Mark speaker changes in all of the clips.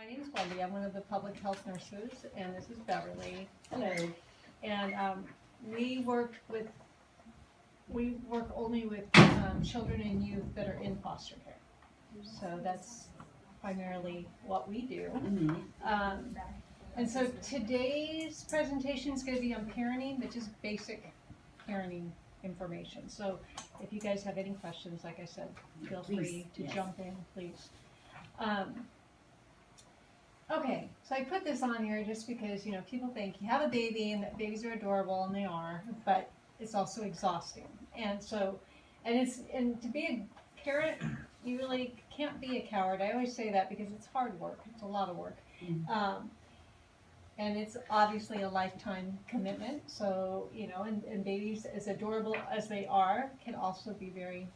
Speaker 1: My name is Wendy. I'm one of the public health nurses, and this is Beverly.
Speaker 2: Hello.
Speaker 1: And we work only with children and youth that are in foster care. So that's primarily what we do. And so today's presentation is going to be on parenting, but just basic parenting information. So if you guys have any questions, like I said, feel free to jump in, please. Okay, so I put this on here just because, you know, people think you have a baby and that babies are adorable, and they are, but it's also exhausting. And so, and to be a parent, you really can't be a coward. I always say that because it's hard work. It's a lot of work. And it's obviously a lifetime commitment. So, you know, and babies, as adorable as they are, can also be very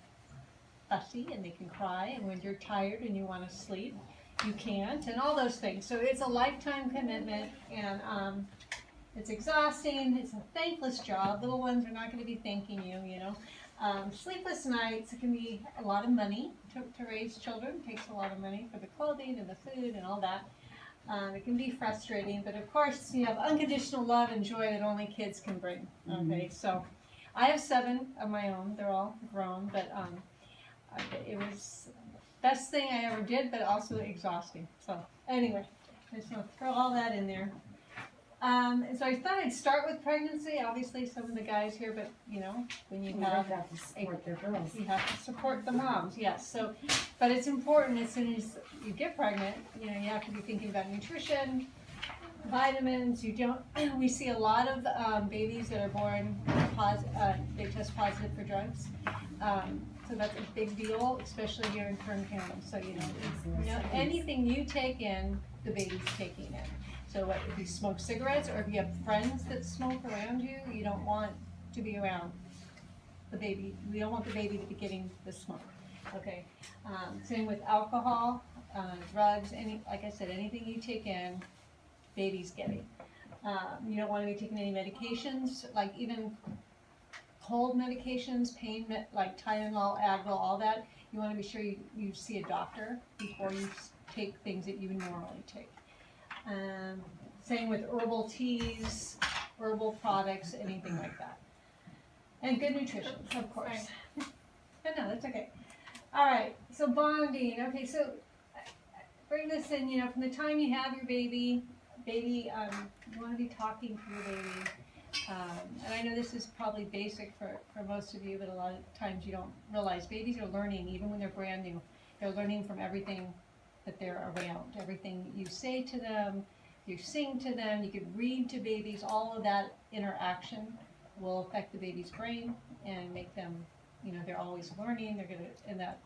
Speaker 1: fussy, and they can cry. And when you're tired and you want to sleep, you can't, and all those things. So it's a lifetime commitment, and it's exhausting. It's a thankless job. Little ones are not going to be thanking you, you know. Sleepless nights, it can be a lot of money to raise children. It takes a lot of money for the clothing and the food and all that. It can be frustrating, but of course you have unconditional love and joy that only kids can bring. Okay, so I have 7 of my own. They're all grown, but it was best thing I ever did, but also exhausting. So anyway, I just want to throw all that in there. And so I thought I'd start with pregnancy. Obviously, some of the guys here, but you know, when you have
Speaker 2: to support their girls.
Speaker 1: you have to support the moms. Yes. So, but it's important as soon as you get pregnant. You know, you have to be thinking about nutrition, vitamins. You don't. We see a lot of babies that are born they test positive for drugs. So that's a big deal, especially here in Kern County. So you know, anything you take in, the baby's taking in. So if you smoke cigarettes, or if you have friends that smoke around you, you don't want to be around the baby. We don't want the baby to be getting the smoke. Okay. Same with alcohol, drugs. Like I said, anything you take in, baby's getting. You don't want to be taking any medications, like even cold medications, pain, like Tylenol, Advil, all that. You want to be sure you see a doctor before you take things that you would normally take. Same with herbal teas, herbal products, anything like that. And good nutrition, of course. But no, that's okay. All right, so bonding. Okay, so bring this in, you know, from the time you have your baby, you want to be talking to your baby. And I know this is probably basic for most of you, but a lot of times you don't realize babies are learning, even when they're brand new. They're learning from everything that they're around. Everything you say to them, you sing to them, you can read to babies. All of that interaction will affect the baby's brain and make them, you know, they're always learning. And that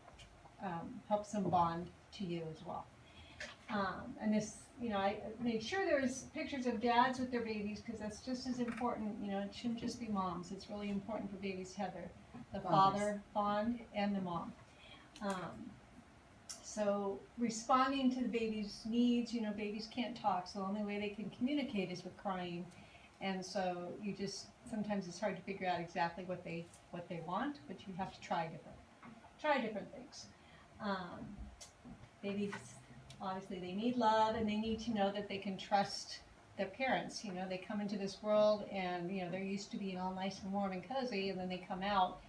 Speaker 1: helps them bond to you as well. And this, you know, I made sure there's pictures of dads with their babies, because that's just as important. You know, it shouldn't just be moms. It's really important for babies to have the father bond and the mom. So responding to the baby's needs, you know, babies can't talk, so the only way they can communicate is with crying. And so sometimes it's hard to figure out exactly what they want, but you have to try different things. Babies, obviously, they need love, and they need to know that they can trust their parents. You know, they come into this world, and you know, they're used to being all nice and warm and cozy, and then they come out,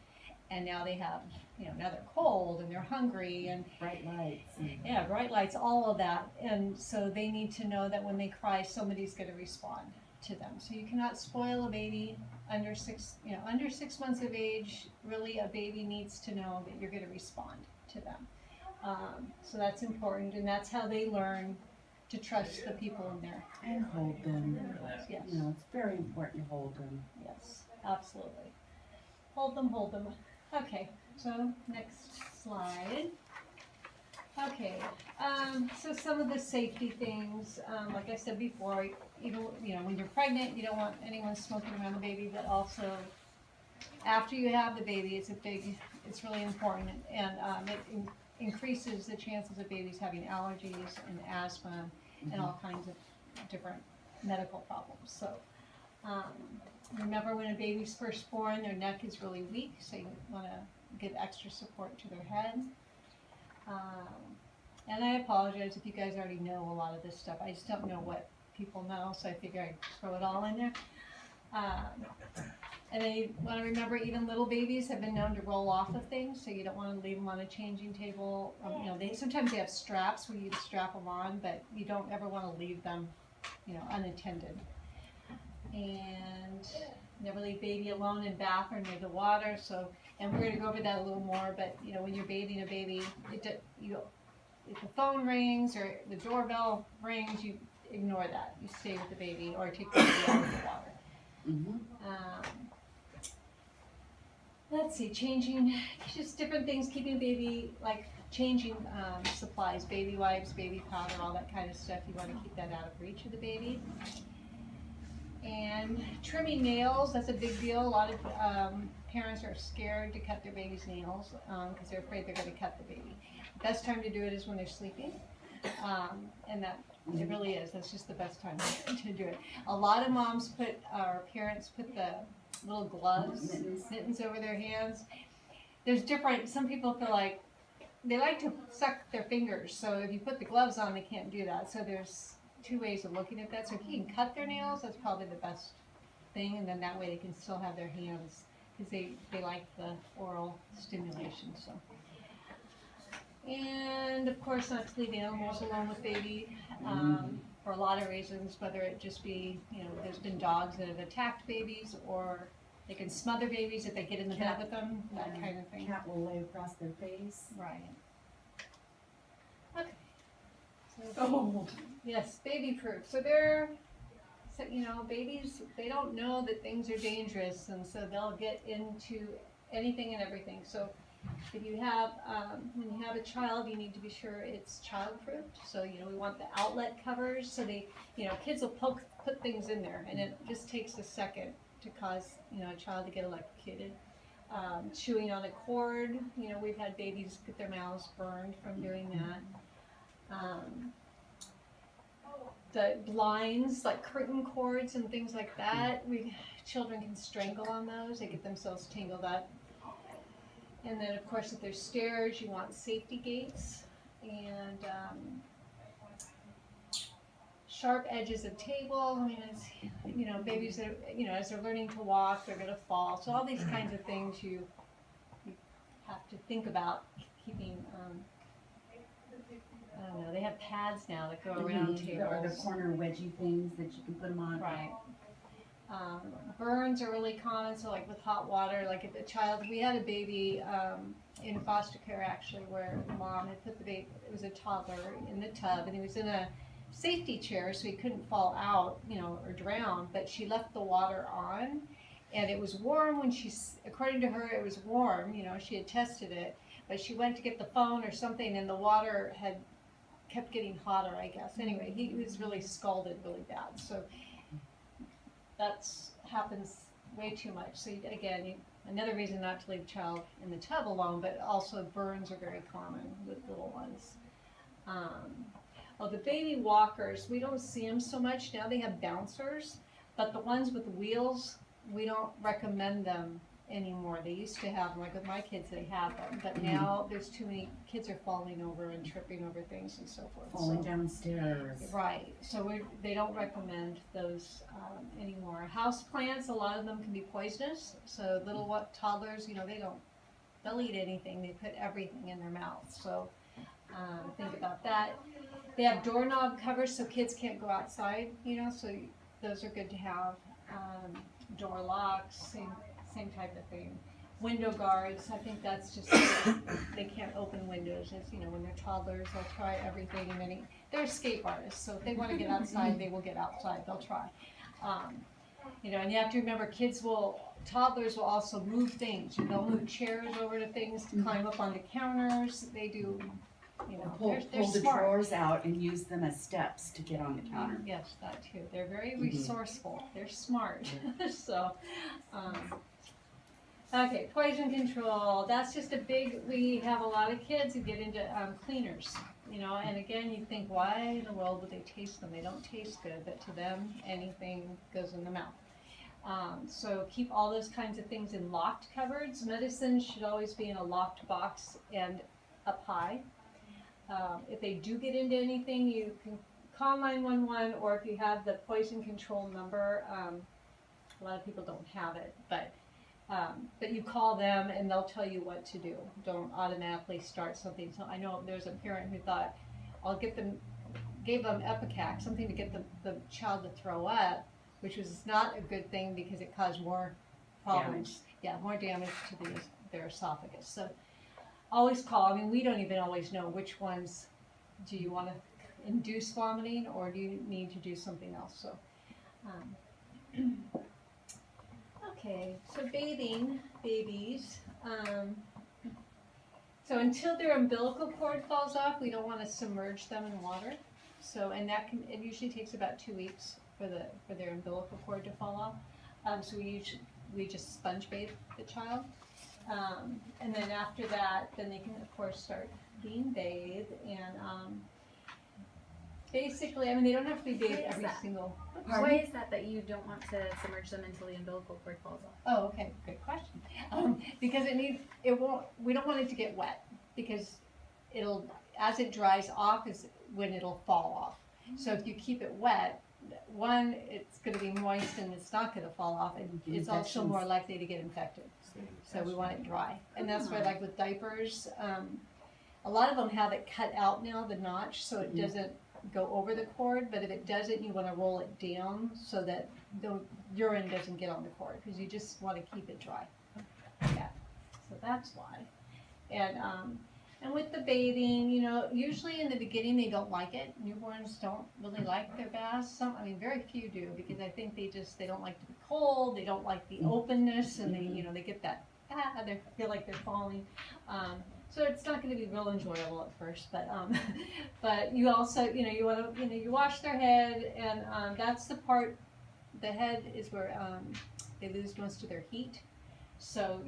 Speaker 1: and now they have, you know, now they're cold and they're hungry, and
Speaker 2: bright lights.
Speaker 1: Yeah, bright lights, all of that. And so they need to know that when they cry, somebody's going to respond to them. So you cannot spoil a baby under 6 months of age. Really, a baby needs to know that you're going to respond to them. So that's important, and that's how they learn to trust the people in there.
Speaker 2: And hold them.
Speaker 1: Yes.
Speaker 2: You know, it's very important to hold them.
Speaker 1: Yes, absolutely. Hold them. Okay, so next slide. Okay, so some of the safety things, like I said before, even, you know, when you're pregnant, you don't want anyone smoking around the baby, but also after you have the baby, it's really important, and it increases the chances of babies having allergies and asthma and all kinds of different medical problems. So remember, when a baby's first born, their neck is really weak, so you want to give extra support to their head. And I apologize if you guys already know a lot of this stuff. I just don't know what people know, so I figure I'd throw it all in there. And then you want to remember, even little babies have been known to roll off of things, so you don't want to leave them on a changing table. You know, sometimes they have straps where you strap them on, but you don't ever want to leave them, you know, unattended. And never leave baby alone in bath or near the water. So, and we're going to go over that a little more. But you know, when you're bathing a baby, if the phone rings or the doorbell rings, you ignore that. You stay with the baby or take the baby out of the water.
Speaker 2: Mm-hmm.
Speaker 1: Let's see, changing, just different things, keeping baby, like changing supplies, baby wipes, baby powder, all that kind of stuff. You want to keep that out of reach of the baby. And trimming nails, that's a big deal. A lot of parents are scared to cut their baby's nails because they're afraid they're going to cut the baby. The best time to do it is when they're sleeping. And that, it really is, that's just the best time to do it. A lot of moms parents put the little gloves, mittens over their hands. There's different, some people feel like, they like to suck their fingers, so if you put the gloves on, they can't do that. So there's two ways of looking at that. So if you can cut their nails, that's probably the best thing, and then that way they can still have their hands, because they like the oral stimulation. So, and of course, not to leave animals alone with baby for a lot of reasons, whether it just be, you know, there's been dogs that have attacked babies, or they can smother babies if they get in the bed with them, that kind of thing.
Speaker 2: Cat will lay across their face.
Speaker 1: Right. Okay.
Speaker 2: Oh.
Speaker 1: Yes, baby proof. So they're, you know, babies, they don't know that things are dangerous, and so they'll get into anything and everything. So if you have, when you have a child, you need to be sure it's child-proofed. So, you know, we want the outlet covers, so they, you know, kids will put things in there, and it just takes a second to cause, you know, a child to get electrocuted. Chewing on a cord, you know, we've had babies get their mouths burned from doing that. The blinds, like curtain cords and things like that, children can strangle on those, they get themselves tangled up. And then, of course, if there's stairs, you want safety gates, and sharp edges of table. I mean, it's, you know, babies that, you know, as they're learning to walk, they're going to fall. So all these kinds of things you have to think about keeping. I don't know. They have pads now that go around tables.
Speaker 2: Or the corner wedgie things that you can put them on.
Speaker 1: Right. Burns are really common, so like with hot water, like if a child, we had a baby in foster care actually, where the mom had put the baby, it was a toddler, in the tub, and he was in a safety chair, so he couldn't fall out, you know, or drown, but she left the water on, and it was warm when according to her, it was warm, you know, she had tested it, but she went to get the phone or something, and the water had kept getting hotter, I guess. Anyway, he was really scalded really bad, so that's happens way too much. So again, another reason not to leave a child in the tub alone, but also burns are very common with little ones. The baby walkers, we don't see them so much now. They have bouncers, but the ones with wheels, we don't recommend them anymore. They used to have them, like with my kids, they had them, but now there's too many kids are falling over and tripping over things and so forth.
Speaker 2: Falling downstairs.
Speaker 1: Right. So they don't recommend those anymore. House plants, a lot of them can be poisonous. So little toddlers, you know, they'll eat anything. They put everything in their mouth. So think about that. They have doorknob covers so kids can't go outside, you know, so those are good to have. Door locks, same type of thing. Window guards, I think that's just, they can't open windows. As you know, when they're toddlers, they'll try everything, and then they're escape artists, so if they want to get outside, they will get outside, they'll try. You know, and you have to remember, toddlers will also move things. They'll move chairs over to things, to climb up onto counters, they do, you know, they're
Speaker 2: pull the
Speaker 1: smart.
Speaker 2: drawers out and use them as steps to get on the counter.
Speaker 1: Yes, that too. They're very resourceful. They're smart. So, okay, poison control. That's just we have a lot of kids who get into cleaners, you know, and again, you think, why in the world would they taste them? They don't taste good, but to them, anything goes in the mouth. So keep all those kinds of things in locked cupboards. Medicine should always be in a locked box and up high. If they do get into anything, you can call 911, or if you have the poison control number, a lot of people don't have it, but you call them and they'll tell you what to do. Don't automatically start something. So I know there's a parent who thought, gave them Epicac, something to get the child to throw up, which was not a good thing because it caused more problems. Yeah, more damage to their esophagus. So always call. I mean, we don't even always know which ones do you want to induce vomiting or do you need to do something else. So, okay, so bathing babies. So until their umbilical cord falls off, we don't want to submerge them in water. So, and it usually takes about 2 weeks for their umbilical cord to fall off. So we just sponge bathe the child. And then after that, then they can of course start being bathed and basically, I mean, they don't have to be bathed every single.
Speaker 3: Why is that you don't want to submerge them until the umbilical cord falls off?
Speaker 1: Oh, okay, good question. Because we don't want it to get wet because as it dries off is when it'll fall off. So if you keep it wet, one, it's going to be moist and it's not going to fall off, and it's also more likely to get infected. So we want it dry, and that's why, like with diapers, a lot of them have it cut out now, the notch, so it doesn't go over the cord. But if it doesn't, you want to roll it down so that the urine doesn't get on the cord, because you just want to keep it dry. Yeah, so that's why. And with the bathing, usually in the beginning they don't like it. Newborns don't really like their baths. Very few do, because I think they don't like to be cold. They don't like the openness, and they get that they feel like they're falling. So it's not going to be real enjoyable at first, but you also you want to you wash their head, and that's the part. The head is where they lose most of their heat. So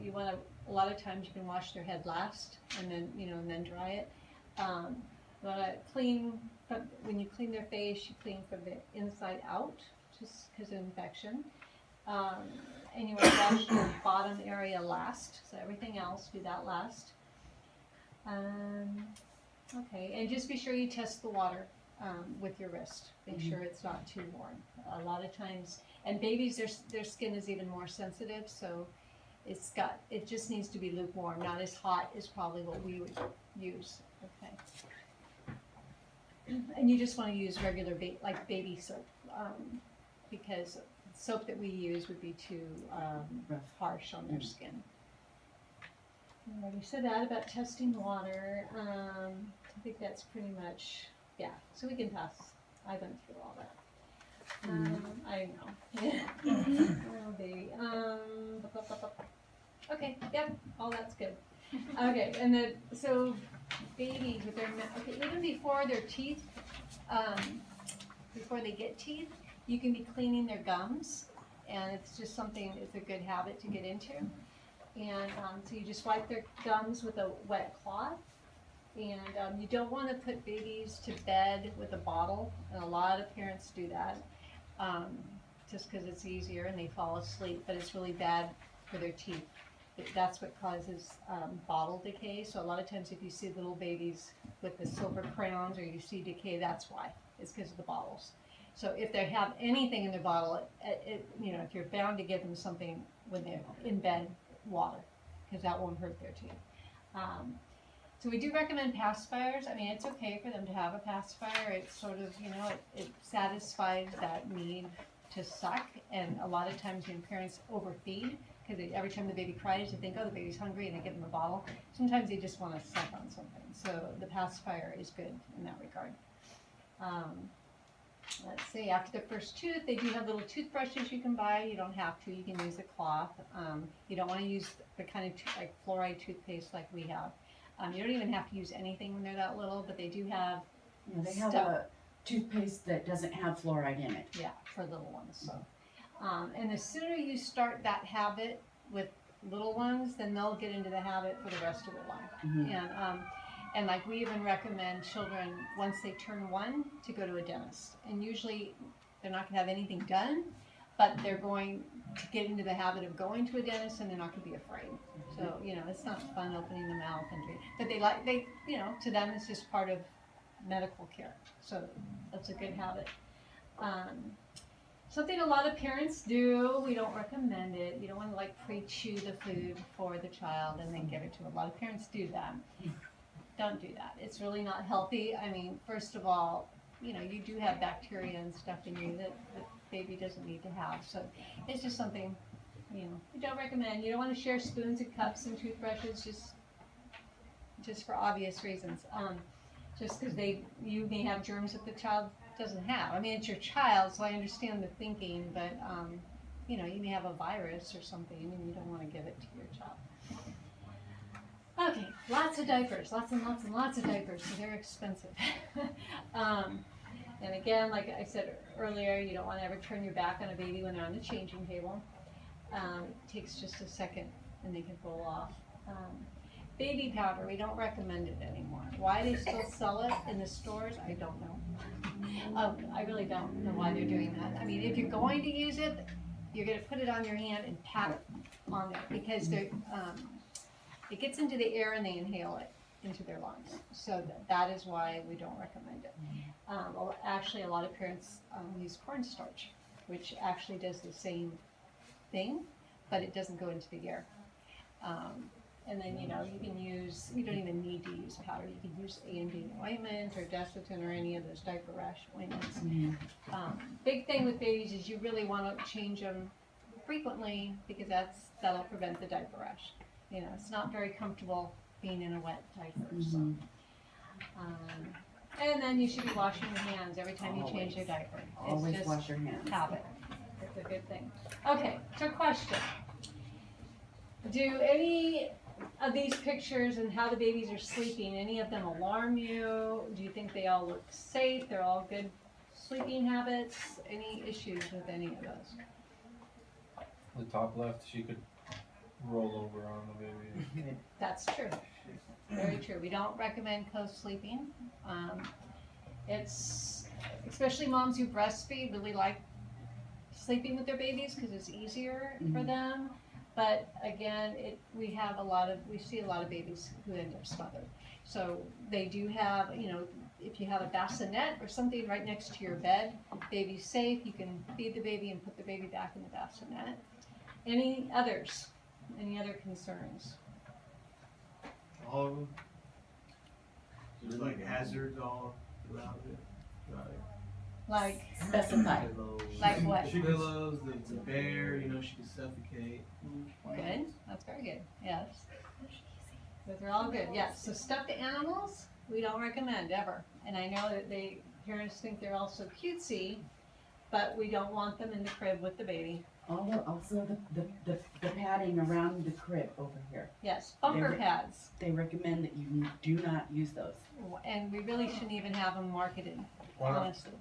Speaker 1: a lot of times you can wash their head last, and then dry it. You want to clean when you clean their face. You clean from the inside out, just because of infection. And you want to wash the bottom area last. So everything else, do that last. Okay, and just be sure you test the water with your wrist. Make sure it's not too warm. A lot of times, and babies, their skin is even more sensitive, so it just needs to be lukewarm, not as hot as probably what we would use. Okay. And you just want to use regular baby soap, because soap that we use would be too harsh on their skin. I already said that about testing water. I think that's pretty much, so we can pass. I went through all that. I know. Oh, baby. Okay, yep, all that's good. Okay, and then, so babies with their even before their teeth, before they get teeth, you can be cleaning their gums, and it's just it's a good habit to get into. And so you just wipe their gums with a wet cloth, and you don't want to put babies to bed with a bottle, and a lot of parents do that, just because it's easier and they fall asleep, but it's really bad for their teeth. That's what causes bottle decay. So a lot of times if you see little babies with the silver crowns, or you see decay, that's why. It's because of the bottles. So if they have anything in their bottle, if you're bound to give them something when they're in bed, water, because that won't hurt their teeth. So we do recommend pacifiers. It's okay for them to have a pacifier. It's sort of, it satisfies that need to suck, and a lot of times when parents overfeed, because every time the baby cries, they think, oh, the baby's hungry, and they give them a bottle. Sometimes they just want to suck on something. So the pacifier is good in that regard. Let's see, after the first tooth, they do have little toothbrushes you can buy. You don't have to. You can use a cloth. You don't want to use the kind of like fluoride toothpaste like we have. You don't even have to use anything when they're that little, but they do have
Speaker 2: they have a toothpaste that doesn't have fluoride in it.
Speaker 1: Yeah, for little ones. So, and the sooner you start that habit with little ones, then they'll get into the habit for the rest of their life. And like we even recommend children, once they turn 1, to go to a dentist. And usually they're not going to have anything done, but they're going to get into the habit of going to a dentist and they're not gonna be afraid. So, you know, it's not fun opening the mouth and but they, you know, to them it's just part of medical care. So that's a good habit. Something a lot of parents do, we don't recommend it. You don't want to like pre-chew the food for the child and then give it to them. A lot of parents do that. Don't do that. It's really not healthy. I mean, first of all, you know, you do have bacteria and stuff in you that the baby doesn't need to have. So it's just something, you know, we don't recommend. You don't want to share spoons and cups and toothbrushes just for obvious reasons. Just because you may have germs that the child doesn't have. I mean, it's your child, so I understand the thinking, but you know, you may have a virus or something, and you don't want to give it to your child. Okay, lots of diapers, lots and lots and lots of diapers, so they're expensive. And again, like I said earlier, you don't want to ever turn your back on a baby when they're on the changing table. It takes just a second, and they can roll off. Baby powder, we don't recommend it anymore. Why they still sell it in the stores, I don't know. I really don't know why they're doing that. I mean, if you're going to use it, you're going to put it on your hand and pat it on there because it gets into the air and they inhale it into their lungs. So that is why we don't recommend it. Actually, a lot of parents use cornstarch, which actually does the same thing, but it doesn't go into the air. And then, you know, you don't even need to use powder. You can use A&D ointment or Desitin or any of those diaper rash ointments. Big thing with babies is you really want to change them frequently because that'll prevent the diaper rash. You know, it's not very comfortable being in a wet diaper. So. And then you should be washing your hands every time you change your diaper.
Speaker 2: Always
Speaker 1: just
Speaker 2: wash your hands.
Speaker 1: habit. It's a good thing. Okay, so question. Do any of these pictures and how the babies are sleeping, any of them alarm you? Do you think they all look safe? They're all good sleeping habits? Any issues with any of those?
Speaker 4: The top left, she could roll over on the baby.
Speaker 1: That's true. Very true. We don't recommend co-sleeping. It's, especially moms who breastfeed really like sleeping with their babies because it's easier for them. But again, we see a lot of babies who end up smothered. So they do have, you know, if you have a bassinet or something right next to your bed, baby's safe, you can feed the baby and put the baby back in the bassinet. Any others? Any other concerns?
Speaker 5: All of them. There's like hazards all throughout it.
Speaker 1: Like,
Speaker 2: Specify.
Speaker 5: Pillows.
Speaker 1: Like what?
Speaker 5: The pillows, the bear, you know, she can suffocate.
Speaker 1: good, that's very good, yes. Those are all good, yes. So stuffed animals, we don't recommend ever. And I know that parents think they're all so cutesy, but we don't want them in the crib with the baby.
Speaker 2: Also the padding around the crib over here.
Speaker 1: Yes, bumper pads,
Speaker 2: They recommend that you do not use those.
Speaker 1: and we really shouldn't even have them marketed,
Speaker 4: Why not?
Speaker 1: honestly.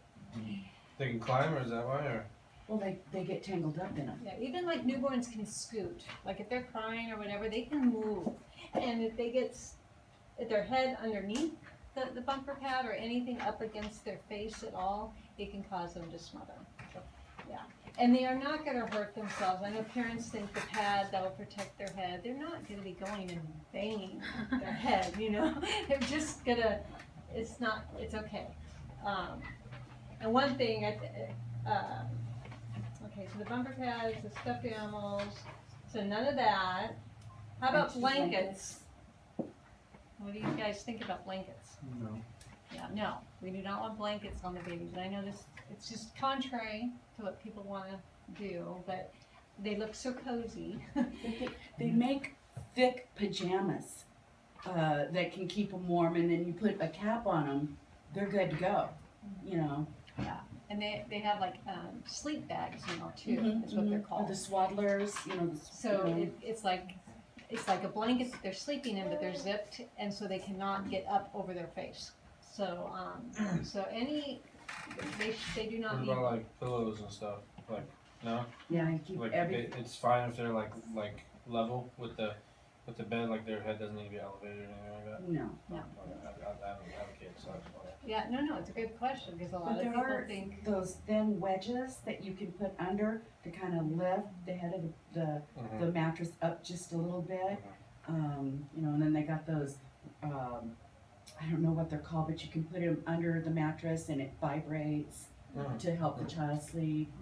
Speaker 4: They can climb, or is that why? Or
Speaker 2: Well, they get tangled up in them.
Speaker 1: Yeah, even like newborns can scoot, like if they're crying or whatever, they can move. And if their head underneath the bumper pad or anything up against their face at all, it can cause them to smother. Yeah, and they are not gonna hurt themselves. I know parents think the pad that'll protect their head, they're not gonna be going and banging their head, you know? They're just gonna, it's okay. And one thing, okay, so the bumper pads, the stuffed animals, so none of that. How about
Speaker 2: Extra
Speaker 1: blankets? What do you guys think about blankets?
Speaker 5: No.
Speaker 1: Yeah, no, we do not want blankets on the babies. And I know it's just contrary to what people want to do, but they look so cozy.
Speaker 2: They make thick pajamas that can keep them warm, and then you put a cap on them, they're good to go. You know.
Speaker 1: Yeah, and they have like sleep bags, you know, too, is what they're
Speaker 2: Or
Speaker 1: called.
Speaker 2: the swaddlers, you know.
Speaker 1: So it's like a blanket that they're sleeping in, but they're zipped, and so they cannot get up over their face. So so they do not
Speaker 4: what
Speaker 1: need.
Speaker 4: about like pillows and stuff? Like no,
Speaker 2: Yeah, I keep
Speaker 4: like it's fine if they're like level with the bed, like their head doesn't need to be elevated or anything like that.
Speaker 2: No.
Speaker 1: No.
Speaker 4: I don't have a kid, so that's why.
Speaker 1: Yeah, no, it's a good question, because a lot
Speaker 2: But
Speaker 1: of
Speaker 2: there
Speaker 1: people
Speaker 2: are
Speaker 1: think,
Speaker 2: those thin wedges that you can put under to kind of lift the head of the mattress up just a little bit. You know, and then they got those, I don't know what they're called, but you can put them under the mattress and it vibrates to help the child sleep.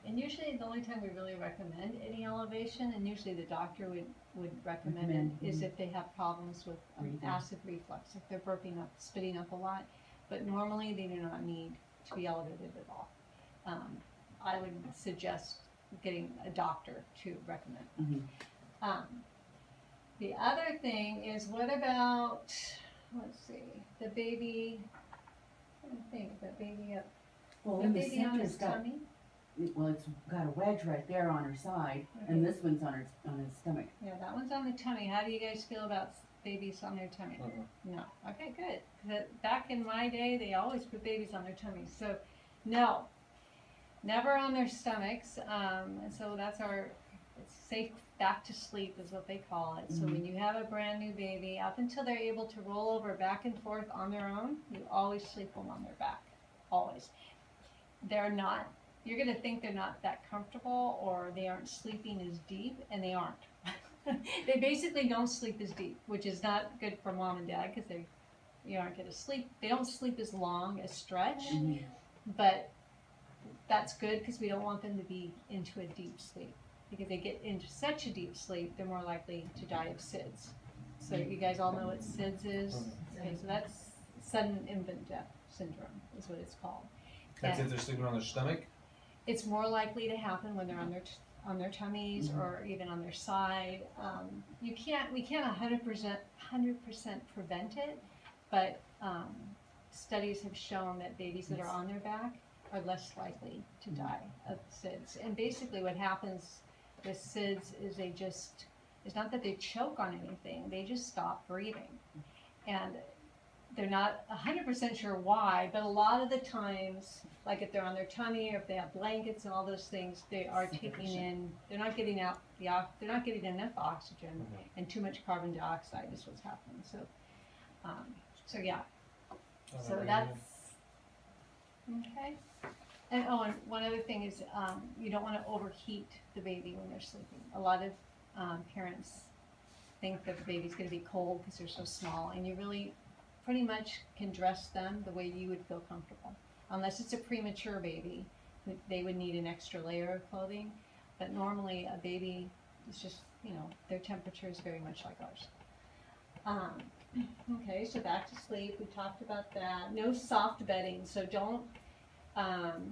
Speaker 1: and usually the only time we really recommend any elevation, and usually the doctor would recommend it, is if they have problems with
Speaker 2: Breathing.
Speaker 1: acid reflux, if they're burping up, spitting up a lot, but normally they do not need to be elevated at all. I would suggest getting a doctor to recommend.
Speaker 2: Mhm.
Speaker 1: The other thing is, what about, let's see, the baby, I think, the baby up,
Speaker 2: Well,
Speaker 1: the
Speaker 2: in the
Speaker 1: baby on
Speaker 2: center's
Speaker 1: his
Speaker 2: got,
Speaker 1: tummy?
Speaker 2: well, it's got a wedge right there on her side, and this one's on his stomach.
Speaker 1: Yeah, that one's on the tummy. How do you guys feel about babies on their tummy? No. Okay, good. 'Cause back in my day, they always put babies on their tummies. So, no, never on their stomachs. And so that's it's safe back to sleep is what they call it. So when you have a brand new baby, up until they're able to roll over back and forth on their own, you always sleep them on their back. Always. They're not, you're going to think they're not that comfortable or they aren't sleeping as deep, and they aren't. They basically don't sleep as deep, which is not good for mom and dad because you aren't going to sleep. They don't sleep as long as stretch, but that's good because we don't want them to be into a deep sleep. Because they get into such a deep sleep, they're more likely to die of SIDS. So you guys all know what SIDS is? Okay, so that's sudden infant death syndrome is what it's called.
Speaker 4: That's if they're sleeping on their stomach?
Speaker 1: It's more likely to happen when they're on their tummies or even on their side. We can't 100% prevent it, but studies have shown that babies that are on their back are less likely to die of SIDS. And basically what happens with SIDS is it's not that they choke on anything, they just stop breathing. And they're not 100% sure why, but a lot of the times, like if they're on their tummy or if they have blankets and all those things, they are taking in, they're not getting enough oxygen, and too much carbon dioxide is what's happening. So yeah. So that's, okay. And one other thing is, you don't want to overheat the baby when they're sleeping. A lot of parents think that the baby's going to be cold because they're so small, and you really pretty much can dress them the way you would feel comfortable. Unless it's a premature baby, they would need an extra layer of clothing. But normally a baby is just, their temperature is very much like ours. Okay, so back to sleep, we talked about that. No soft bedding, so don't,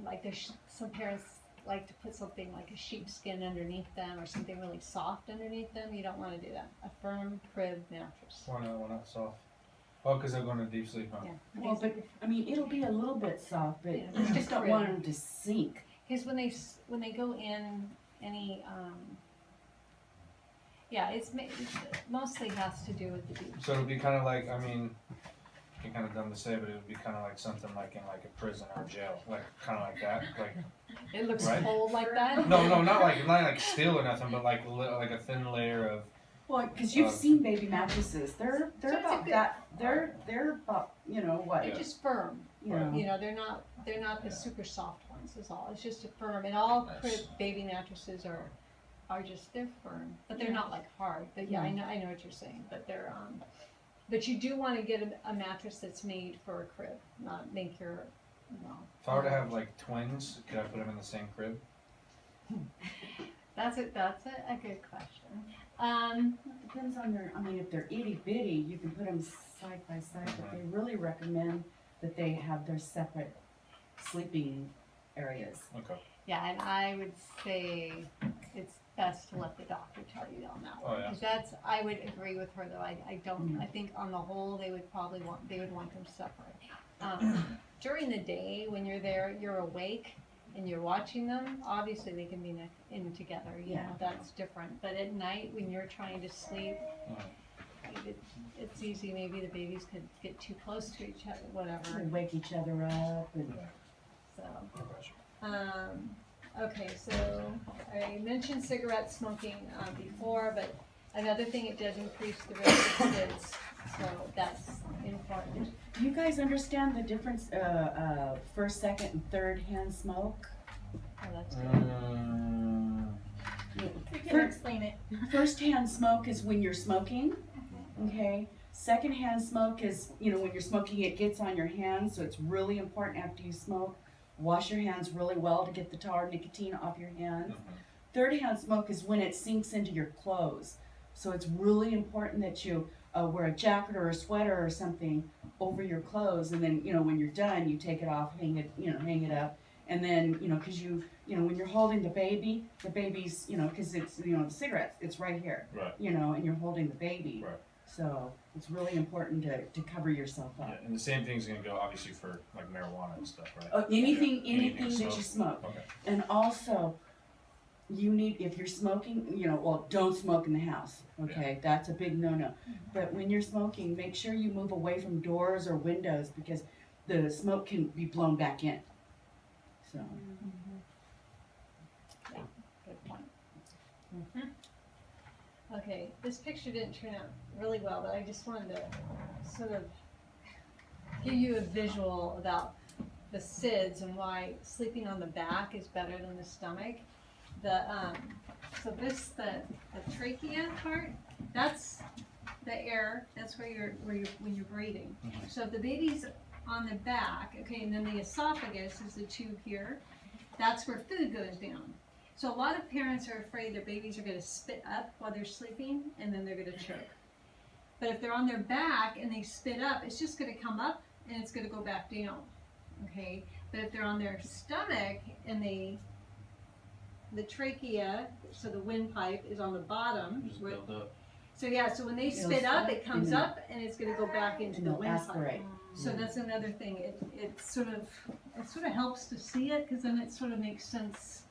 Speaker 1: like there's some parents like to put something like a sheepskin underneath them or something really soft underneath them. You don't want to do that. A firm crib mattress.
Speaker 4: Why not soft? Oh, because they're going to deep sleep, huh?
Speaker 1: Yeah.
Speaker 2: Well, but I mean, it'll be a little bit soft, but
Speaker 1: Yeah,
Speaker 2: you just don't
Speaker 1: crib.
Speaker 2: want them to sink.
Speaker 1: Because when they go in any, it mostly has to do with the deep.
Speaker 4: So it'll be kind of like, I mean, you're kind of dumb to say, but it would be kind of like something like in like a prison or jail, like kind of like that, like.
Speaker 1: It looks
Speaker 4: Right?
Speaker 1: cold like that.
Speaker 4: No, not like steel or nothing, but like a thin layer of.
Speaker 2: Well, because you've seen baby mattresses, they're
Speaker 1: So it's a
Speaker 2: about
Speaker 1: good-
Speaker 2: that. They're about what?
Speaker 1: They're just firm.
Speaker 2: Yeah.
Speaker 1: They're not the super soft ones. Is all. It's just a firm, and all
Speaker 4: Nice.
Speaker 1: crib baby mattresses are just they're firm, but they're
Speaker 2: Yeah.
Speaker 1: not like hard. But yeah, I know what you're saying. But they're but you do want to get a mattress that's made for a crib, not make your
Speaker 4: If I were to have like twins, could I put them in the same crib?
Speaker 1: That's a good question.
Speaker 2: Depends on their. I mean, if they're itty bitty, you can put them side by side. But they really recommend that they have their separate sleeping areas.
Speaker 4: Okay.
Speaker 1: Yeah, and I would say it's best to let the doctor tell you on that one.
Speaker 4: Oh, yeah.
Speaker 1: 'Cause I would agree with her though. I don't. I think on the whole they would probably want them separate. During the day when you're there, you're awake and you're watching them. Obviously they can be in together.
Speaker 2: Yeah.
Speaker 1: That's different. But at night when you're trying to sleep, it's easy. Maybe the babies could get too close to each other,
Speaker 2: They
Speaker 1: whatever.
Speaker 2: wake each other up and.
Speaker 1: So. Okay, so I mentioned cigarette smoking before, but another thing, it does increase the risk of SIDS, so that's important.
Speaker 2: Do you guys understand the difference, first, second, and third hand smoke?
Speaker 1: Oh, that's good.
Speaker 3: You can
Speaker 2: For-
Speaker 3: explain it.
Speaker 2: First hand smoke is when you're smoking, okay? Second hand smoke is, when you're smoking, it gets on your hands, so it's really important after you smoke. Wash your hands really well to get the tar nicotine off your hands. Third hand smoke is when it sinks into your clothes. So it's really important that you wear a jacket or a sweater or something over your clothes, and then when you're done, you take it off, hang it up, and then because when you're holding the baby's because it's the cigarettes, it's right here,
Speaker 4: Right.
Speaker 2: and you're holding the baby.
Speaker 4: Right.
Speaker 2: So it's really important to cover yourself
Speaker 4: Yeah,
Speaker 2: up.
Speaker 4: and the same thing's gonna go obviously for like marijuana and stuff, right?
Speaker 2: Anything
Speaker 4: Anything
Speaker 2: that you smoke.
Speaker 4: Okay.
Speaker 2: And also, if you're smoking, don't smoke in the house, okay? That's a big no-no. But when you're smoking, make sure you move away from doors or windows because the smoke can be blown back in. So,
Speaker 1: Good point. Okay, this picture didn't turn out really well, but I just wanted to sort of give you a visual about the SIDS and why sleeping on the back is better than the stomach. So the trachea part, that's the air, that's when you're breathing. So if the baby's on the back, okay, and then the esophagus is the tube here, that's where food goes down. So a lot of parents are afraid their babies are gonna spit up while they're sleeping and then they're gonna choke. But if they're on their back and they spit up, it's just gonna come up and it's gonna go back down, okay? But if they're on their stomach and the trachea, so the windpipe is on the bottom.
Speaker 4: Just build up.
Speaker 1: So yeah, so when they
Speaker 2: It'll
Speaker 1: spit up,
Speaker 2: suck
Speaker 1: it comes
Speaker 2: and then-
Speaker 1: up and it's gonna go back into
Speaker 2: and
Speaker 1: the
Speaker 2: they'll
Speaker 1: windpipe.
Speaker 2: aspirate.
Speaker 1: So that's another thing, it sort of helps to see it, cause then it sort of makes sense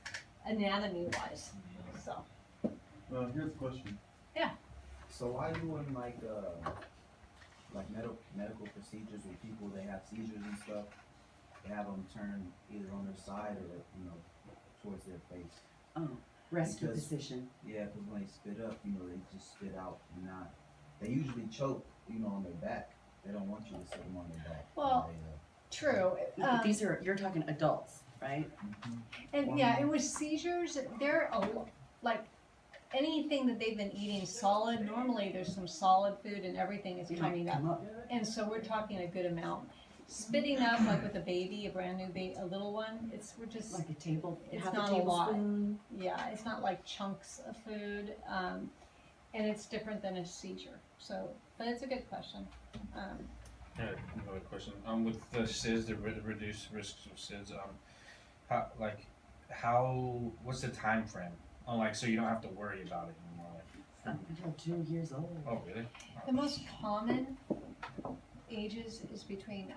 Speaker 1: anatomy wise, so.
Speaker 6: Here's a question.
Speaker 1: Yeah.
Speaker 6: So why doing like medical procedures with people they have seizures and stuff, they have them turn either on their side or towards their face?
Speaker 2: rescue
Speaker 6: Because-
Speaker 2: position.
Speaker 6: Yeah, because when they spit up, they just spit out, not. They usually choke, on their back. They don't want you to sit them on their back.
Speaker 1: Well, True,
Speaker 2: But these are, you're talking adults, right?
Speaker 1: and yeah, and with seizures, they're like, anything that they've been eating solid, normally there's some solid food and everything is
Speaker 2: You might
Speaker 1: coming up.
Speaker 2: come up.
Speaker 1: And so we're talking a good amount. Spitting up, like with a baby, a brand new baby, a little one, we're just,
Speaker 2: Like a table,
Speaker 1: It's
Speaker 2: half
Speaker 1: not
Speaker 2: a
Speaker 1: a lot.
Speaker 2: tablespoon.
Speaker 1: yeah, it's not like chunks of food, and it's different than a seizure, so, but it's a good question.
Speaker 4: Yeah, another question. With the SIDS, the reduced risks of SIDS, what's the time frame? So you don't have to worry about it anymore.
Speaker 2: Until 2 years old.
Speaker 4: Oh, really?
Speaker 1: The most common ages is between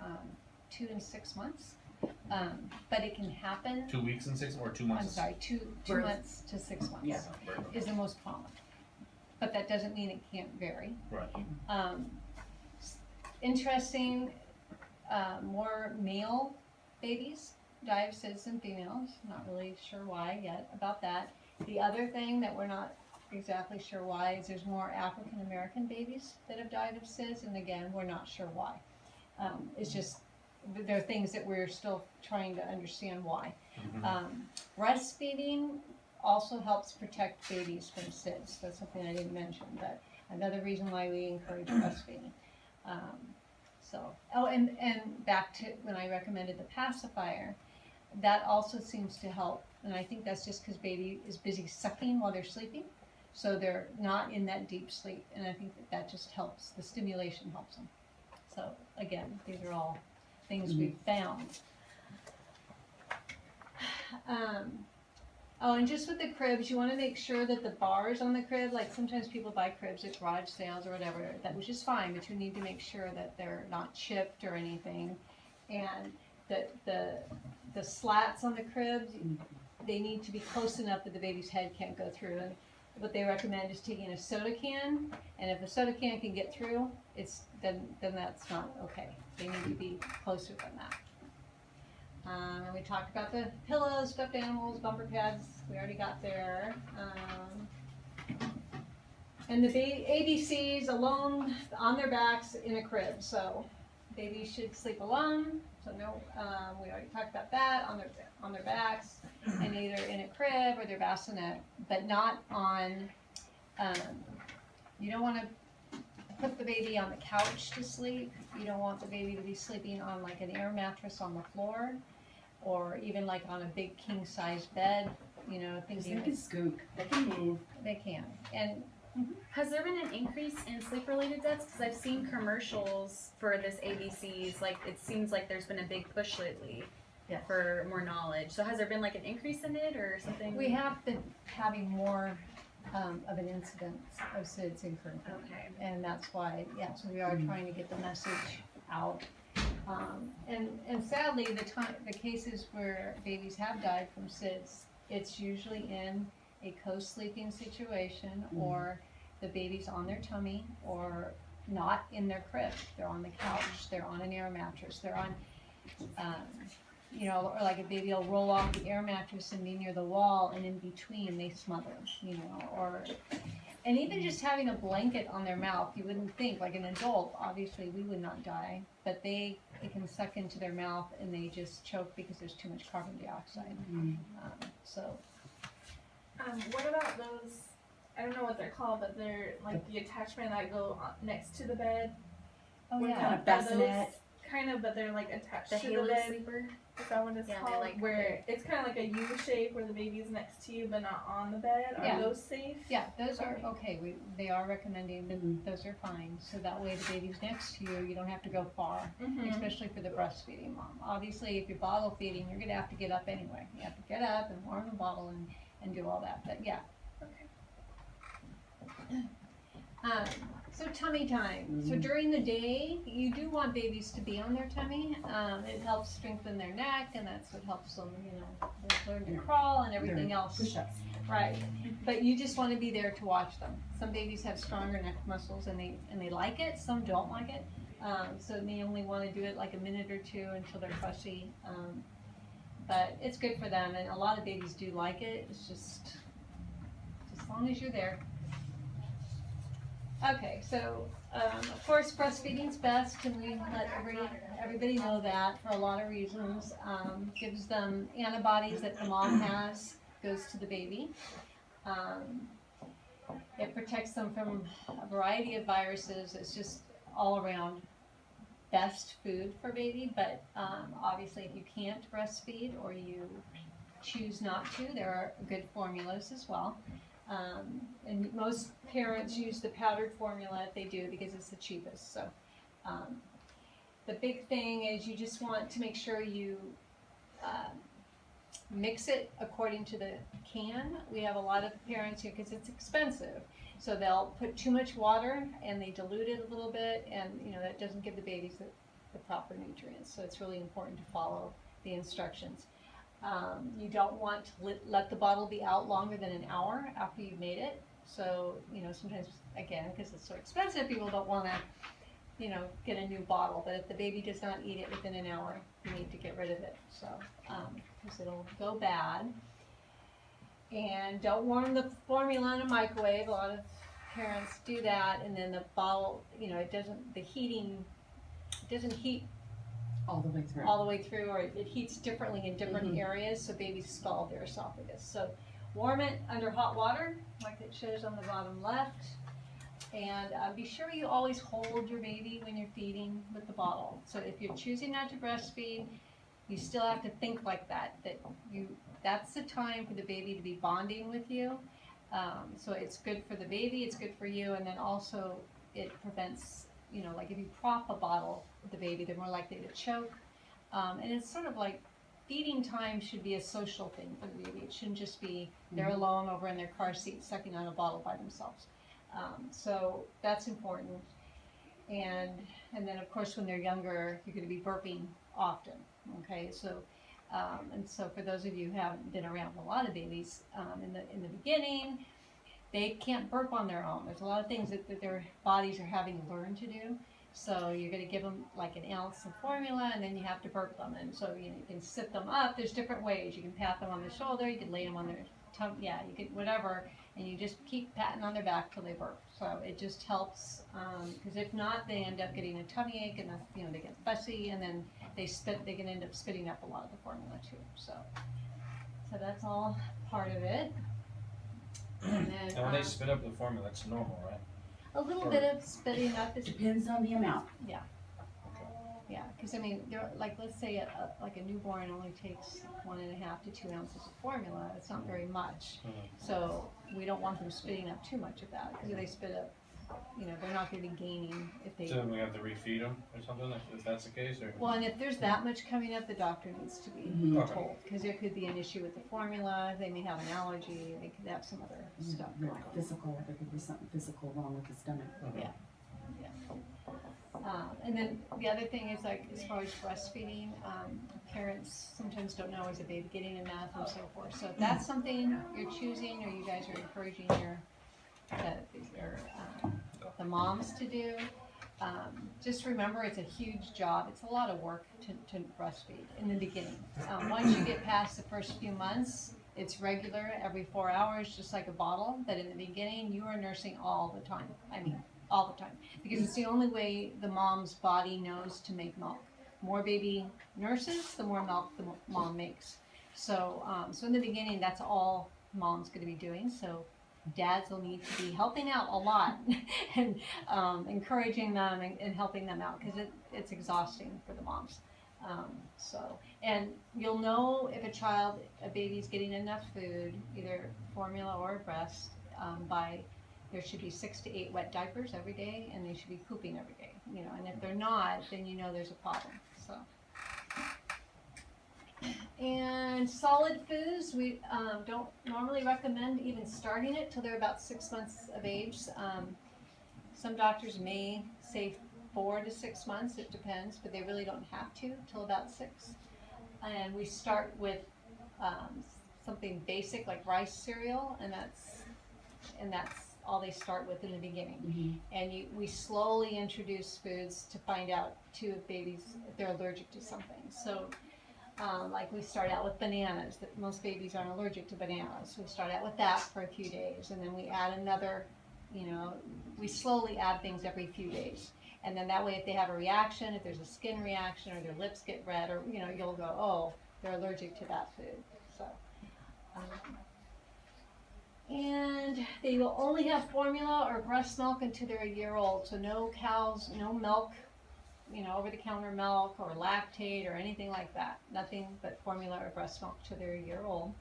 Speaker 1: 2 and 6 months, but it can happen.
Speaker 4: 2 weeks and 6 or 2 months?
Speaker 1: I'm sorry, two
Speaker 2: Birth.
Speaker 1: months to 6 months
Speaker 2: Yeah.
Speaker 1: is the most common, but that doesn't mean it can't vary.
Speaker 4: Right.
Speaker 1: Interesting, more male babies die of SIDS than females. Not really sure why yet about that. The other thing that we're not exactly sure why is there's more African American babies that have died of SIDS, and again, we're not sure why. It's just, there are things that we're still trying to understand why. Breastfeeding also helps protect babies from SIDS. That's something I didn't mention, but another reason why we encourage breastfeeding. And back to when I recommended the pacifier, that also seems to help, and I think that's just because baby is busy sucking while they're sleeping, so they're not in that deep sleep, and I think that just helps, the stimulation helps them. So again, these are all things we've found. And just with the cribs, you want to make sure that the bars on the crib, like sometimes people buy cribs at garage sales or whatever, which is fine, but you need to make sure that they're not chipped or anything. And that the slats on the cribs, they need to be close enough that the baby's head can't go through. And what they recommend is taking a soda can, and if the soda can get through, then that's not okay. They need to be closer than that. And we talked about the pillows, stuffed animals, bumper pads, we already got there. And the ABCs alone on their backs in a crib. So babies should sleep alone, so no, we already talked about that, on their backs, and either in a crib or their bassinet, but not on, you don't wanna put the baby on the couch to sleep. You don't want the baby to be sleeping on like an air mattress on the floor, or even like on a big king size bed, you know,
Speaker 2: Because
Speaker 1: thinking
Speaker 2: they can scoot, they can move.
Speaker 1: they can. And
Speaker 3: Has there been an increase in sleep-related deaths? Because I've seen commercials for this ABCs. Like, it seems like there's been a big push lately
Speaker 1: Yeah.
Speaker 3: for more knowledge. So has there been like an increase in it or something?
Speaker 1: we have been having more of an incidence of SIDS in Kern County.
Speaker 3: Okay.
Speaker 1: And that's why, yeah, so we are trying to get the message out. And sadly, the cases where babies have died from SIDS, it's usually in a co-sleeping situation, or the baby's on their tummy, or not in their crib. They're on the couch, they're on an air mattress, they're on, you know, or like a baby will roll off the air mattress and be near the wall, and in between they smother, you know, or, and even just having a blanket on their mouth, you wouldn't think, like an adult, obviously we would not die, but it can suck into their mouth and they just choke because there's too much carbon dioxide. So,
Speaker 7: What about those? I don't know what they're called, but they're like the attachment that go next to the bed.
Speaker 1: oh
Speaker 7: What
Speaker 1: yeah,
Speaker 2: Kind of
Speaker 7: Are
Speaker 2: bassinet.
Speaker 7: Kind of, but they're like attached
Speaker 3: The
Speaker 7: to the
Speaker 3: Halo
Speaker 7: bed.
Speaker 3: sleeper.
Speaker 7: Is that what it's
Speaker 3: Yeah, they're
Speaker 7: called?
Speaker 3: like-
Speaker 7: where it's kind of like a U shape where the baby's next to you but not on the bed. Are
Speaker 1: Yeah.
Speaker 7: those safe?
Speaker 1: yeah, those are, okay, they are recommending that those are fine, so that way the baby's next to you, you don't have to go far.
Speaker 7: Mm-hmm.
Speaker 1: Especially for the breastfeeding mom. Obviously, if you're bottle feeding, you're gonna have to get up anyway. You have to get up and warm the bottle and do all that, but yeah.
Speaker 7: Okay.
Speaker 1: So tummy time. So during the day, you do want babies to be on their tummy. It helps strengthen their neck, and that's what helps them, you know, they learn to crawl and everything else.
Speaker 2: Push-ups.
Speaker 1: Right, but you just want to be there to watch them. Some babies have stronger neck muscles and they like it, some don't like it. So they only want to do it like a minute or two until they're fussy. But it's good for them, and a lot of babies do like it. It's just as long as you're there. Okay, so of course breastfeeding's best, and we let everybody know that for a lot of reasons. Gives them antibodies that the mom has, goes to the baby. It protects them from a variety of viruses. It's just all around best food for baby, but obviously if you can't breastfeed or you choose not to, there are good formulas as well. And most parents use the powdered formula if they do because it's the cheapest. So the big thing is you just want to make sure you mix it according to the can. We have a lot of parents here because it's expensive. So they'll put too much water and they dilute it a little bit, and you know that doesn't give the babies the proper nutrients. So it's really important to follow the instructions. You don't want to let the bottle be out longer than an hour after you've made it. So, you know, sometimes, again, because it's so expensive, people don't want to, you know, get a new bottle. But if the baby does not eat it within an hour, you need to get rid of it. So, because it'll go bad. And don't warm the formula in a microwave. A lot of parents do that. And then the bottle, you know, the heating doesn't heat
Speaker 2: All the way through.
Speaker 1: all the way through, or it heats differently in different areas, so babies scald their esophagus. So warm it under hot water, like it shows on the bottom left, and be sure you always hold your baby when you're feeding with the bottle. So if you're choosing not to breastfeed, you still have to think like that that's the time for the baby to be bonding with you. So it's good for the baby, it's good for you, and then also it prevents, you know, like if you prop a bottle with the baby, they're more likely to choke. And it's sort of like feeding time should be a social thing for the baby. It shouldn't just be they're alone over in their car seat sucking on a bottle by themselves. So that's important. And then of course when they're younger, you're going to be burping often. Okay, so and so for those of you who haven't been around a lot of babies, in the beginning, they can't burp on their own. There's a lot of things that their bodies are having to learn to do. So you're going to give them like an ounce of formula, and then you have to burp them. And so you can sit them up. There's different ways. You can pat them on the shoulder. You can lay them on their tongue. Yeah, you can whatever. and you just keep patting on their back till they burp. So it just helps, because if not, they end up getting a tummy ache, and they get fussy, and then they can end up spitting up a lot of the formula too. So that's all part of it. And then
Speaker 4: And when they spit up the formula, that's normal, right?
Speaker 1: a little bit of spitting up is
Speaker 2: Depends on the amount.
Speaker 1: yeah, because I mean, they're like, let's say like a newborn only takes 1.5 to 2 ounces of formula. It's not very much, so we don't want them spitting up too much of that, because if they spit up, they're not going to be gaining if they.
Speaker 4: So then we have to refeed them or something if that's the case, or?
Speaker 1: Well, and if there's that much coming up, the doctor needs to be
Speaker 2: Mhm.
Speaker 1: told, because there could be an issue with the formula. They may have an allergy. They could have some other stuff going on.
Speaker 2: Physical, there could be something physical wrong with the stomach.
Speaker 1: And then the other thing is, like, as far as breastfeeding, parents sometimes don't know, is the baby getting enough and so forth. So if that's something you're choosing, or you guys are encouraging the moms to do, just remember it's a huge job. It's a lot of work to breastfeed in the beginning. Once you get past the first few months, it's regular every 4 hours, just like a bottle. But in the beginning, you are nursing all the time. I mean, all the time, because it's the only way the mom's body knows to make milk. More baby nurses, the more milk the mom makes. So in the beginning, that's all mom's going to be doing. So dads will need to be helping out a lot and encouraging them and helping them out, because it's exhausting for the moms. And you'll know if a baby's getting enough food, either formula or breast, by there should be 6 to 8 wet diapers every day, and they should be pooping every day. And if they're not, then there's a problem. So. And solid foods, we don't normally recommend even starting it till they're about 6 months of age. Some doctors may say 4 to 6 months, it depends, but they really don't have to till about 6. And we start with something basic like rice cereal, and that's all they start with in the beginning. And we slowly introduce foods to find out too if they're allergic to something. So like we start out with bananas. That most babies aren't allergic to bananas. We start out with that for a few days, and then we add another. We slowly add things every few days, and then that way, if they have a reaction, if there's a skin reaction, or their lips get red, or you'll go, oh, they're allergic to that food. So. And they will only have formula or breast milk until they're a year old. So no cows, no milk, over-the-counter milk or lactate or anything like that. Nothing but formula or breast milk till they're a year old.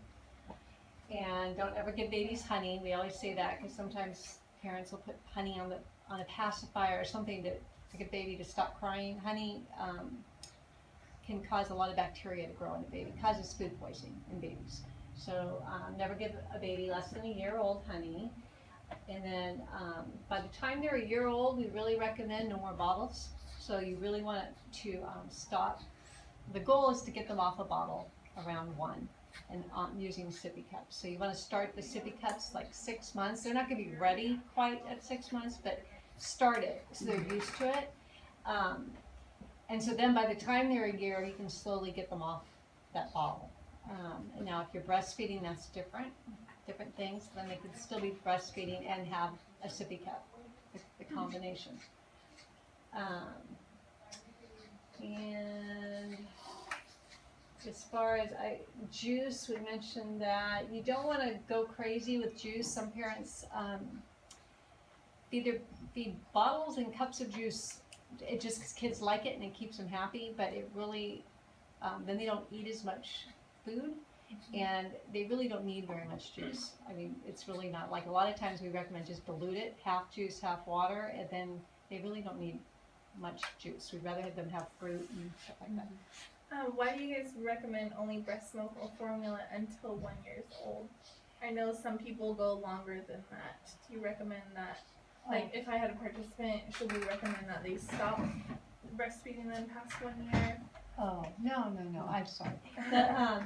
Speaker 1: And don't ever give babies honey. We always say that because sometimes parents will put honey on a pacifier or something to get baby to stop crying. Honey can cause a lot of bacteria to grow in a baby. It causes food poisoning in babies. So never give a baby less than a year old honey. And then by the time they're a year old, we really recommend no more bottles. So you really want to stop. The goal is to get them off a bottle around 1 and using sippy cups. So you want to start the sippy cups like 6 months. They're not going to be ready quite at 6 months, but start it so they're used to it. And so then by the time they're a year, you can slowly get them off that bottle. And now if you're breastfeeding, that's different things. Then they could still be breastfeeding and have a sippy cup, the combination. And as far as juice, we mentioned that you don't want to go crazy with juice. Some parents feed bottles and cups of juice. It just 'cause kids like it and it keeps them happy, but it really then they don't eat as much food, and they really don't need very much juice. I mean, it's really not, like a lot of times we recommend just dilute it, half juice, half water, and then they really don't need much juice. We'd rather have them have fruit and stuff like that.
Speaker 7: Why do you guys recommend only breast milk or formula until 1 year old? I know some people go longer than that. Do you recommend that? Like, if I had a participant, should we recommend that they stop breastfeeding them past 1 year?
Speaker 1: Oh, no, I'm sorry.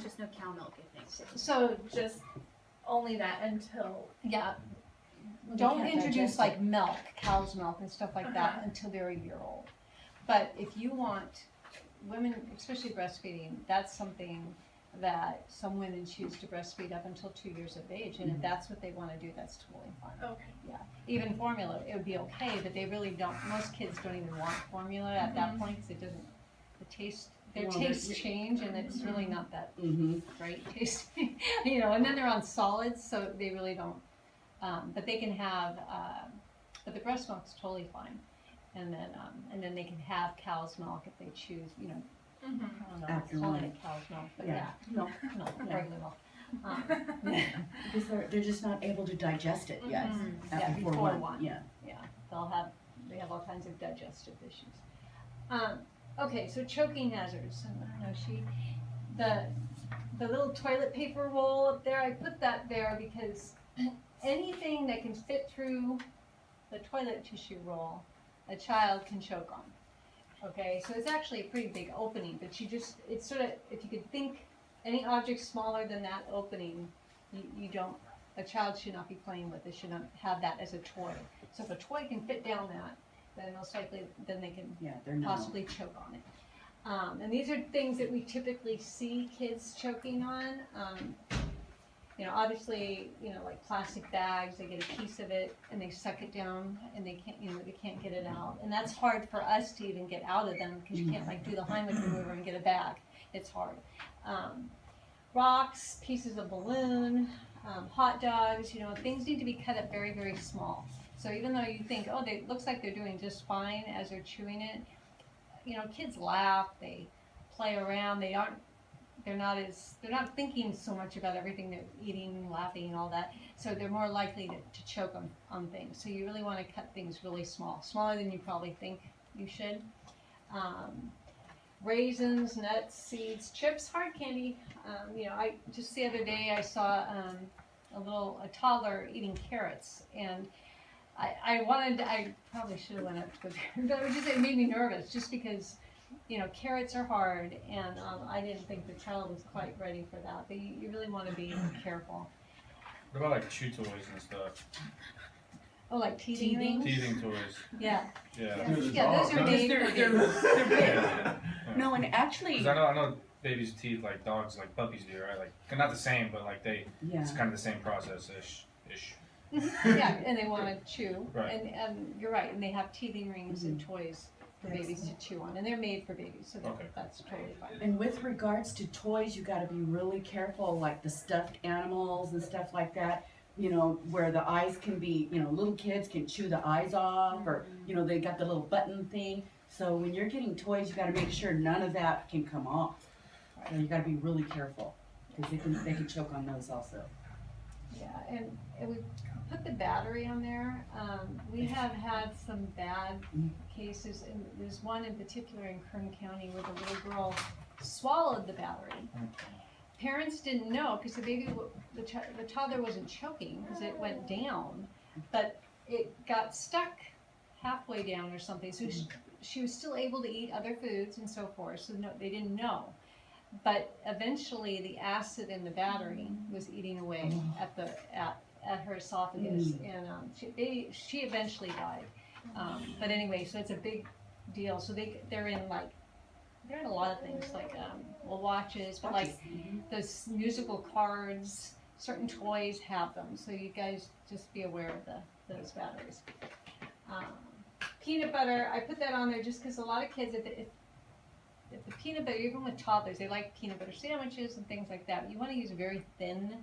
Speaker 3: Just no cow milk, I think.
Speaker 1: So,
Speaker 7: Just only that until.
Speaker 1: yeah,
Speaker 2: They
Speaker 1: don't
Speaker 2: can't
Speaker 1: introduce
Speaker 2: digest
Speaker 1: like
Speaker 2: it.
Speaker 1: milk, cow's milk and stuff like that
Speaker 7: Uh-huh.
Speaker 1: until they're a year old. But if you want women, especially breastfeeding, that's something that some women choose to breastfeed up until 2 years of age, and if that's what they wanna do, that's totally fine.
Speaker 7: Okay.
Speaker 1: Even formula, it would be okay, but they really don't, most kids don't even want formula at that point, cause it doesn't, the taste, their
Speaker 2: Well,
Speaker 1: tastes change, and it's really not that
Speaker 2: Mm-hmm.
Speaker 1: great tasting, and then they're on solids, so they really don't, but they can have, but the breast milk's totally fine. And then they can have cow's milk if they choose,
Speaker 7: Mm-hmm.
Speaker 1: I don't know,
Speaker 2: After
Speaker 1: calling
Speaker 2: one.
Speaker 1: it cow's milk, but
Speaker 2: Yeah. No,
Speaker 1: no,
Speaker 2: Yeah.
Speaker 1: regular milk.
Speaker 2: because they're just not able to digest it yet.
Speaker 1: Yeah,
Speaker 2: Before
Speaker 1: before
Speaker 2: one.
Speaker 1: one.
Speaker 2: Yeah.
Speaker 1: Yeah, they have all kinds of digestive issues. Okay, so choking hazards, and I know the little toilet paper roll up there, I put that there because anything that can fit through the toilet tissue roll, a child can choke on. Okay, so it's actually a pretty big opening, but it's sort of, if you could think any object smaller than that opening, a child should not be playing with. They should not have that as a toy. So if a toy can fit down that, then most likely, then they can
Speaker 2: Yeah, they're not.
Speaker 1: possibly choke on it. And these are things that we typically see kids choking on. Obviously, like plastic bags, they get a piece of it and they suck it down and they can't get it out. And that's hard for us to even get out of them because you can't like do the Heimlich maneuver and get a bag. It's hard. Rocks, pieces of balloon, hot dogs, things need to be cut up very, very small. So even though you think, oh, it looks like they're doing just fine as they're chewing it, kids laugh, they play around, they're not thinking so much about everything they're eating, laughing, all that. So they're more likely to choke on things. So you really want to cut things really small, smaller than you probably think you should. Raisins, nuts, seeds, chips, hard candy. I just the other day I saw a toddler eating carrots, and I probably should have went up to it, but it made me nervous just because, carrots are hard, and I didn't think the child was quite ready for that. But you really want to be careful.
Speaker 4: What about like chew toys and stuff?
Speaker 1: Oh, like teething rings?
Speaker 4: Teething toys.
Speaker 1: Yeah.
Speaker 4: Yeah.
Speaker 1: Yeah, those are made for babies.
Speaker 4: Yeah.
Speaker 2: No, and actually,
Speaker 4: Because I know babies' teeth like dogs, like puppies do, right? Like they're not the same, but like
Speaker 2: yeah.
Speaker 4: it's kind of the same process ish.
Speaker 1: Yeah, and they want to chew.
Speaker 4: Right.
Speaker 1: And you're right, and they have teething rings and toys for babies to chew on, and they're made for babies, so that's totally fine.
Speaker 2: And with regards to toys, you gotta be really careful, like the stuffed animals and stuff like that, where the eyes can be, little kids can chew the eyes off, or, they got the little button thing. So when you're getting toys, you gotta make sure none of that can come off. So you gotta be really careful, because they can choke on those also.
Speaker 1: Yeah, and we put the battery on there. We have had some bad cases, and there's one in particular in Kern County where the little girl swallowed the battery. Parents didn't know because the toddler wasn't choking because it went down, but it got stuck halfway down or something. So she was still able to eat other foods and so forth. So no, they didn't know. But eventually, the acid in the battery was eating away at her esophagus, and she eventually died. But anyway, so it's a big deal. So they're in a lot of things like watches, but like those musical cards, certain toys have them. So you guys just be aware of those batteries. Peanut butter, I put that on there just because a lot of kids, if the peanut butter, even with toddlers, they like peanut butter sandwiches and things like that. You want to use a very thin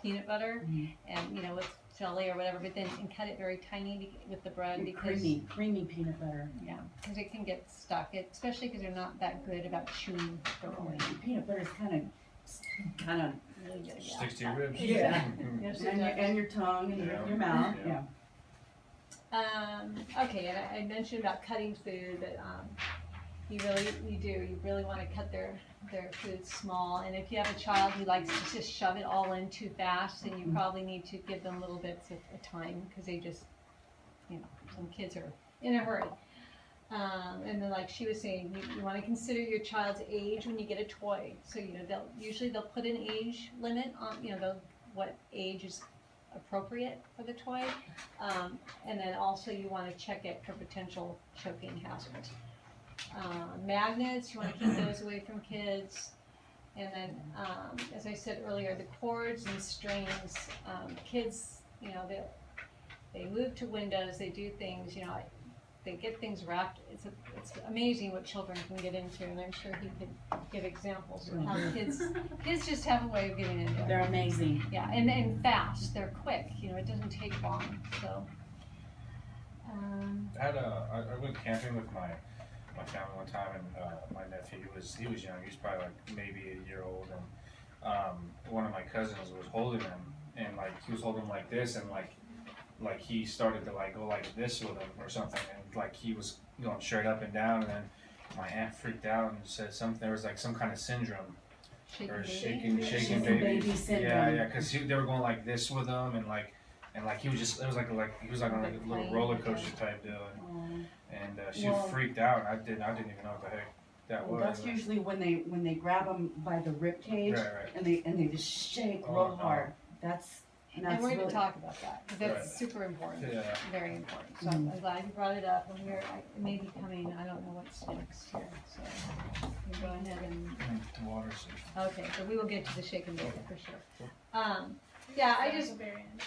Speaker 1: peanut butter, and with jelly or whatever, but then cut it very tiny with the bread because
Speaker 2: creamy peanut butter.
Speaker 1: Yeah, because it can get stuck, especially because they're not that good about chewing thoroughly.
Speaker 2: Peanut butter is kind of
Speaker 4: Sticks to your ribs.
Speaker 2: Yeah.
Speaker 1: Yes, it does.
Speaker 2: and your tongue and your mouth.
Speaker 4: Yeah.
Speaker 1: Okay, and I mentioned about cutting food, but you really want to cut their food small. And if you have a child who likes to just shove it all in too fast, then you probably need to give them little bits at a time because they just, some kids are in a hurry. And then like she was saying, you want to consider your child's age when you get a toy. So, they'll put an age limit on, what age is appropriate for the toy. And then also you want to check it for potential choking hazards. Magnets, you want to keep those away from kids. And then, as I said earlier, the cords and strings, kids, you know, they move to windows, they do things, you know, they get things wrapped. It's amazing what children can get into, and I'm sure he could give examples of how kids just have a way of getting into it.
Speaker 2: They're amazing.
Speaker 1: Yeah, and fast. They're quick. You know, it doesn't take long. So.
Speaker 4: I went camping with my family one time, and my nephew he was young. He was probably like maybe a year old, and one of my cousins was holding him, and like he was holding him like this, and like he started to like go like this with him or something, and like he was going straight up and down, and then my aunt freaked out and said something. There was like some kind of syndrome or shaking baby. Yeah, because they were going like this with him, and like he was just, it was like he was like on like a little roller coaster type deal, and she freaked out. I didn't even know what the heck that was.
Speaker 2: That's usually when they grab them by the rib cage,
Speaker 4: Right.
Speaker 2: and they just shake real hard.
Speaker 1: And we're going to talk about that because that's super important.
Speaker 4: Yeah.
Speaker 1: Very important. So I'm glad you brought it up, and it may be coming. I don't know what's next here, so you go ahead and.
Speaker 4: The water system.
Speaker 1: Okay, so we will get to the shake and bake for sure. Yeah, I just
Speaker 7: Very end.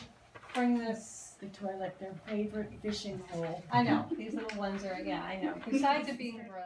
Speaker 1: bring this.
Speaker 2: The toilet, their favorite fishing hole.
Speaker 1: I know these little ones are. Yeah, I know. Besides it being gross.